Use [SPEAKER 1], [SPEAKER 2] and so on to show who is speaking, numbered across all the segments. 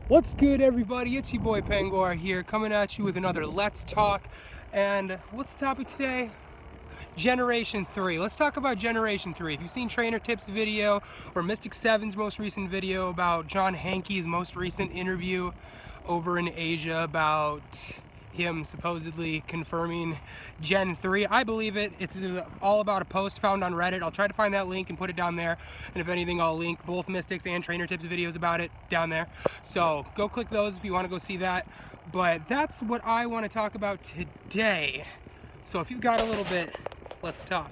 [SPEAKER 1] What's good, everybody? It's your boy Penguar here, coming at you with another Let's Talk. And what's the topic today? Generation 3. Let's talk about Generation 3. If you've seen Trainer Tip's video or Mystic 7's most recent video about John Hankey's most recent interview over in Asia about him supposedly confirming Gen 3, I believe it. It's all about a post found on Reddit. I'll try to find that link and put it down there. And if anything, I'll link both Mystics and Trainer Tips videos about it down there. So go click those if you want to go see that. But that's what I want to talk about today. So if you've got a little bit, let's talk.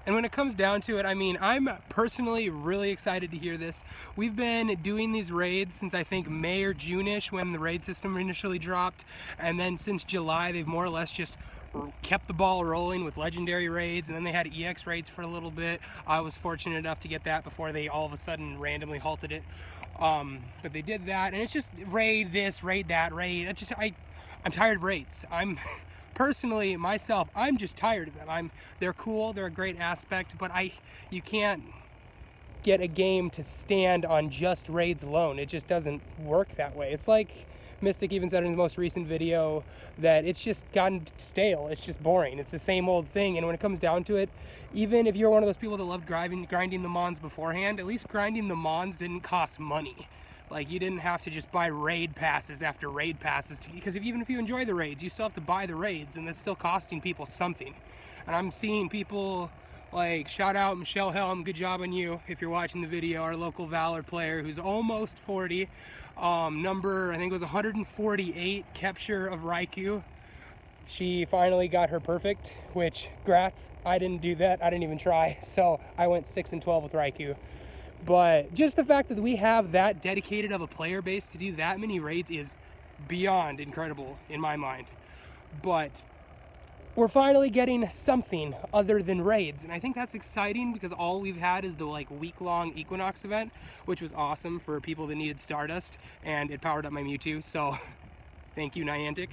[SPEAKER 1] When it comes down to it, I mean, I'm personally really excited to hear this. We've been doing these raids since I think May or June-ish when the raid system initially dropped, and then since July they've more or less just kept the ball rolling with legendary raids, and then they had EX raids for a little bit. I was fortunate enough to get that before they all of a sudden randomly halted it. But they did that, and it's just raid this, raid that, raid. It's just, I'm tired of raids. Personally, myself, I'm just tired of them. They're cool, they're a great aspect, but you can't get a game to stand on just raids alone. It just doesn't work that way. It's like Mystic even said in his most recent video that it's just gotten stale. It's just boring. It's the same old thing. And when it comes down to it, even if you're one of those people that loved grinding the mons beforehand, at least grinding the mons didn't cost money. Like, you didn't have to just buy raid passes after raid passes, because even if you enjoy the raids, you still have to buy the raids, and that's still costing people something. And I'm seeing people like, shout out Michelle Helm, good job on you if you're watching the video, our local Valor player who's almost 40. Number, I think it was 148 capture of Raikou. She finally got her perfect, which, grats, I didn't do that, I didn't even try, so I went 6-12 with Raikou. But just the fact that we have that dedicated of a player base to do that many raids is beyond incredible in my mind. But we're finally getting something other than raids, and I think that's exciting because all we've had is the week-long Equinox event, which was awesome for people that needed Stardust, and it powered up my Mewtwo, so thank you, Niantic.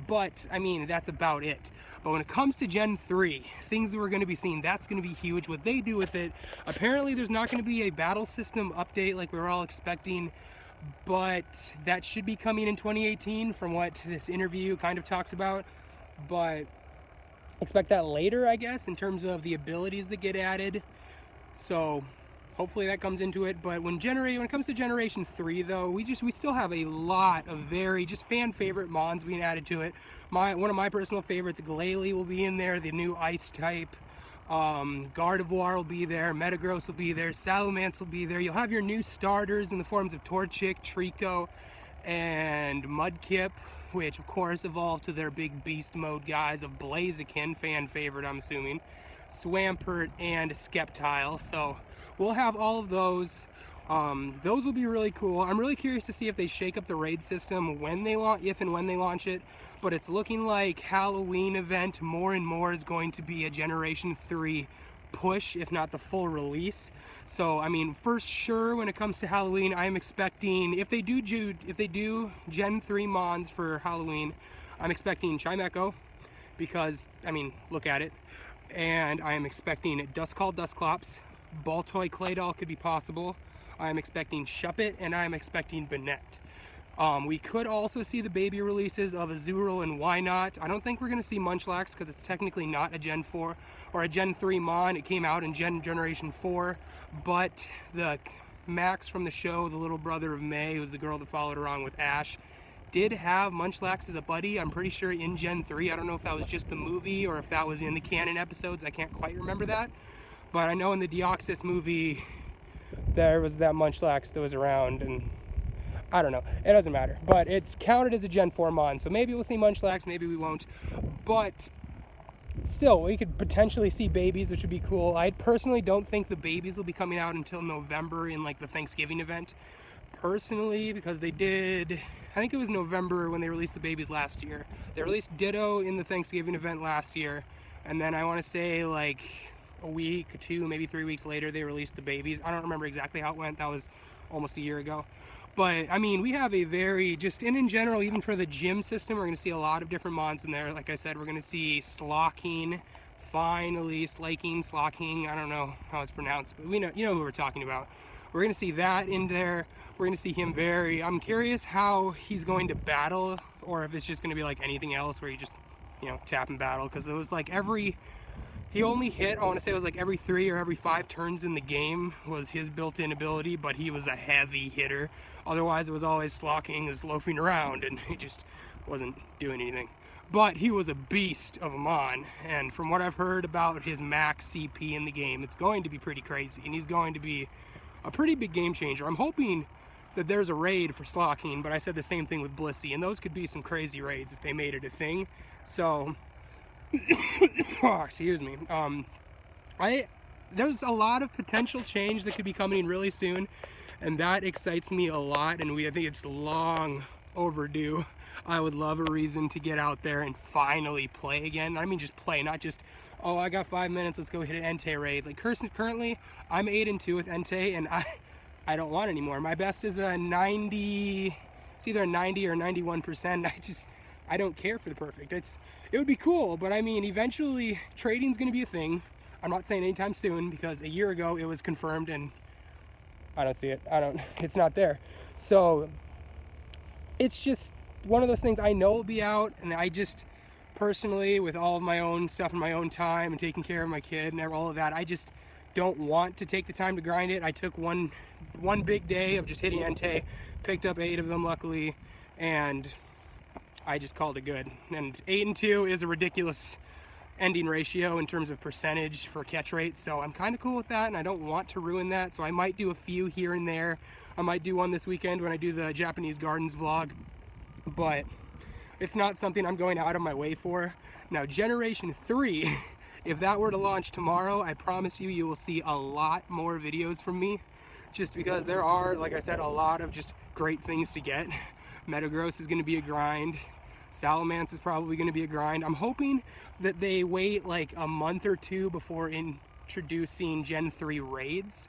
[SPEAKER 1] But I mean, that's about it. But when it comes to Gen 3, things that we're going to be seeing, that's going to be huge. What they do with it, apparently there's not going to be a battle system update like we were all expecting, but that should be coming in 2018 from what this interview kind of talks about. But expect that later, I guess, in terms of the abilities that get added. So hopefully that comes into it. But when it comes to Generation 3, though, we still have a lot of very just fan favorite mons being added to it. One of my personal favorites, Glalie, will be in there, the new ice type. Gardevoir will be there, Metagross will be there, Salamence will be there. You'll have your new starters in the forms of Torchic, Trico, and Mudkip, which of course evolved to their big beast mode guys of Blaziken, fan favorite I'm assuming, Swampert, and Sceptile. So we'll have all of those. Those will be really cool. I'm really curious to see if they shake up the raid system if and when they launch it. But it's looking like Halloween event more and more is going to be a Generation 3 push, if not the full release. So I mean, for sure, when it comes to Halloween, I'm expecting, if they do Gen 3 mons for Halloween, I'm expecting Chimecho, because I mean, look at it. And I am expecting Duskull, Dusclops, Baltoy, Claydol could be possible. I'm expecting Shuppet, and I'm expecting Banette. We could also see the baby releases of Azurill and Wynot. I don't think we're going to see Munchlax because it's technically not a Gen 4 or a Gen 3 mon. It came out in Generation 4, but the Max from the show, the little brother of May, who was the girl that followed around with Ash, did have Munchlax as a buddy, I'm pretty sure, in Gen 3. I don't know if that was just the movie or if that was in the canon episodes. I can't quite remember that. But I know in the Deoxys movie, there was that Munchlax that was around, and I don't know, it doesn't matter, but it's counted as a Gen 4 mon, so maybe we'll see Munchlax, maybe we won't, but still, we could potentially see babies, which would be cool. I personally don't think the babies will be coming out until November in like the Thanksgiving event. personally because they did, I think it was November when they released the babies last year. They released Ditto in the Thanksgiving event last year, and then I want to say like a week, 2, maybe 3 weeks later they released the babies. I don't remember exactly how it went. That was almost a year ago. But I mean, we have a very, just in general, even for the gym system, we're going to see a lot of different mons in there. Like I said, we're going to see Slocking, finally, Slocking, I don't know how it's pronounced, but you know who we're talking about. We're going to see that in there. We're going to see him I'm curious how he's going to battle, or if it's just going to be like anything else where you just, you know, tap and battle, because it was like he only hit, I want to say it was like every 3 or every 5 turns in the game was his built-in ability, but he was a heavy hitter. Otherwise, it was always Slocking and loafing around, and he just wasn't doing anything. But he was a beast of a mon, and from what I've heard about his max CP in the game, it's going to be pretty crazy, and he's going to be a pretty big game changer. I'm hoping that there's a raid for Slocking, but I said the same thing with Blissey, and those could be some crazy raids if they made it a thing. So, oh, excuse me. There's a lot of potential change that could be coming in really soon, and that excites me a lot, and I think it's long overdue. I would love a reason to get out there and finally play again. I mean just play, not just, oh, I got 5 minutes, let's go hit an Entei raid. Like currently, I'm 8-2 with Entei, and I don't want anymore. My best is a 90, it's either a 90 or 91%. I don't care for the perfect. It would be cool, but I mean, eventually trading's gonna be a thing. I'm not saying anytime soon, because a year ago it was confirmed and I don't see it. It's not there. So it's just one of those things I know will be out, and I just personally, with all of my own stuff in my own time and taking care of my kid and all of that, I just don't want to take the time to grind it. I took one big day of just hitting Entei, picked up 8 of them luckily, and I just called it good. And 8-2 is a ridiculous ending ratio in terms of percentage for catch rate, so I'm kind of cool with that, and I don't want to ruin that, so I might do a few here and there. I might do one this weekend when I do the Japanese Gardens vlog, but it's not something I'm going out of my way for. Now, Generation 3, if that were to launch tomorrow, I promise you, you will see a lot more videos from me, just because there are, like I said, a lot of just great things to get. Metagross is going to be a grind. Salamence is probably going to be a grind. I'm hoping that they wait like a month or 2 before introducing Gen 3 raids.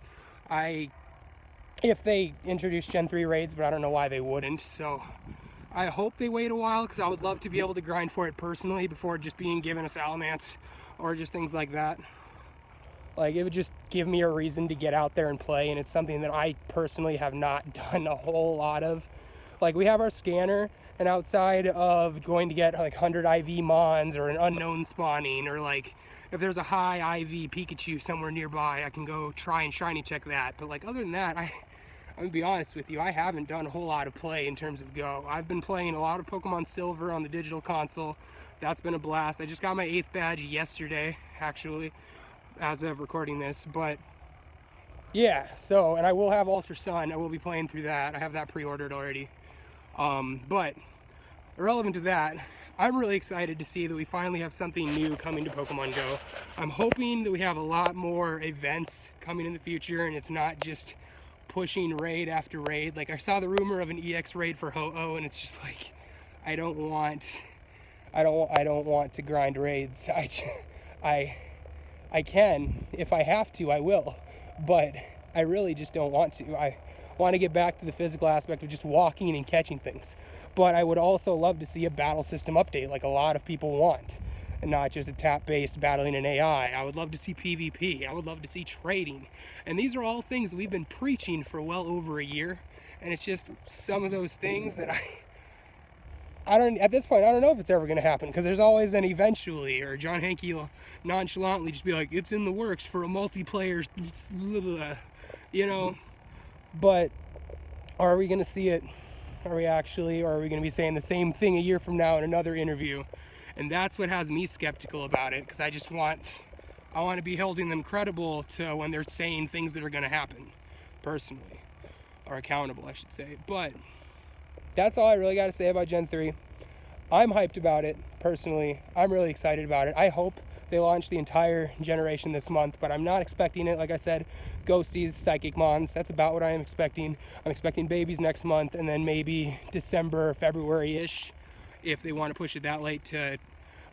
[SPEAKER 1] If they introduce Gen 3 raids, but I don't know why they wouldn't. So I hope they wait a while, because I would love to be able to grind for it personally before just being given a Salamence or just things like that. Like, it would just give me a reason to get out there and play, and it's something that I personally have not done a whole lot of. Like, we have our scanner, and outside of going to get like 100 IV Mons or an unknown spawning, or like if there's a high IV Pikachu somewhere nearby, I can go try and shiny check that. But like, other than that, I'm gonna be honest with you, I haven't done a whole lot of play in terms of Go. I've been playing a lot of Pokemon Silver on the digital console. That's been a blast. I just got my 8th badge yesterday, actually, as of recording this. But yeah, so, and I will have Ultra Sun. I will be playing through that. I have that pre-ordered already. But irrelevant to that, I'm really excited to see that we finally have something new coming to Pokemon Go. I'm hoping that we have a lot more events coming in the future, and it's not just pushing raid after raid. Like, I saw the rumor of an EX raid for Ho-Oh, and it's just like, I don't want to grind raids. I can, if I have to, I will, but I really just don't want to. I want to get back to the physical aspect of just walking and catching things. But I would also love to see a battle system update like a lot of people want, and not just a tap-based battling an AI. I would love to see PvP. I would love to see trading. And these are all things that we've been preaching for well over a year, and it's just some of those things that at this point, I don't know if it's ever going to happen, because there's always an eventually, or John Hankey will nonchalantly just be like, it's in the works for a multiplayer, you know. But are we going to see it? Are we actually, or are we going to be saying the same thing a year from now in another interview? And that's what has me skeptical about it, because I want to be holding them credible to when they're saying things that are going to happen, personally, or accountable, I should say. But that's all I really got to say about Gen 3. I'm hyped about it, personally. I'm really excited about it. I hope They launched the entire generation this month, but I'm not expecting it. Like I said, Ghosties, Psychic Mons, that's about what I am expecting. I'm expecting babies next month, and then maybe December, February-ish, if they want to push it that late to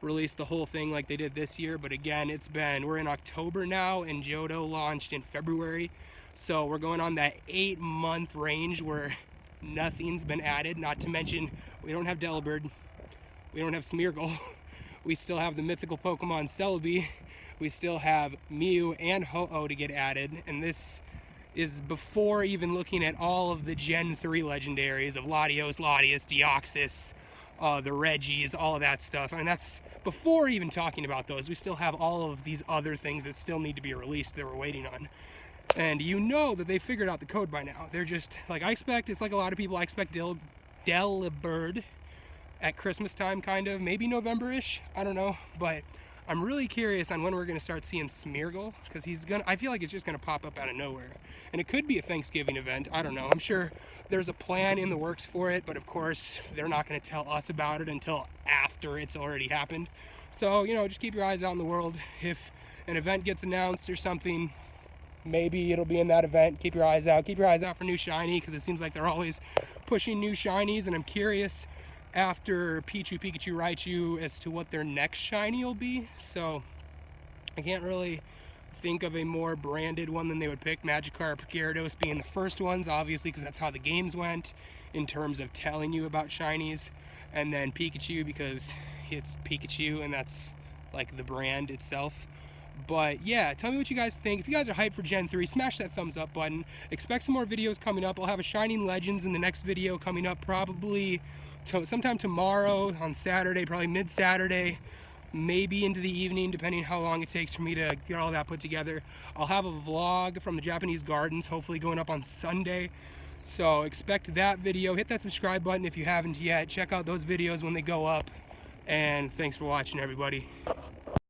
[SPEAKER 1] release the whole thing like they did this year. But again, we're in October now, and Johto launched in February. So we're going on that 8-month range where nothing's been added, not to mention we don't have Delibird, we don't have Smeargle, we still have the mythical Pokemon Celebi, we still have Mew and Ho-Oh to get added, and this is before even looking at all of the Gen 3 legendaries of Latios, Latias, Deoxys, the Reggies, all of that stuff. I mean, that's before even talking about those. We still have all of these other things that still need to be released that we're waiting on. And you know that they figured out the code by now. They're just, like, it's like a lot of people, I expect Delibird at Christmas time, kind of, maybe November-ish, I don't know, but I'm really curious on when we're going to start seeing Smeargle, because I feel like it's just going to pop up out of nowhere. And it could be a Thanksgiving event, I don't know. I'm sure there's a plan in the works for it, but of course, they're not going to tell us about it until after it's already happened. So, you know, just keep your eyes out in the world. If an event gets announced or something, maybe it'll be in that event. Keep your eyes out. Keep your eyes out for new shiny, because it seems like they're always pushing new shinies, and I'm curious after Pichu, Pikachu, Raichu as to what their next shiny will be. So I can't really think of a more branded one than they would pick. Magikarp, Gyarados being the first ones, obviously, because that's how the games went in terms of telling you about shinies. And then Pikachu, because it's Pikachu and that's like the brand itself. But yeah, tell me what you guys think. If you guys are hyped for Gen 3, smash that thumbs up button. Expect some more videos coming up. I'll have a Shining Legends in the next video coming up probably sometime tomorrow on Saturday, probably mid-Saturday, maybe into the evening, depending how long it takes for me to get all that put together. I'll have a vlog from the Japanese gardens, hopefully going up on Sunday. So expect that video. Hit that subscribe button if you haven't yet. Check out those videos when they go up. And thanks for watching, everybody.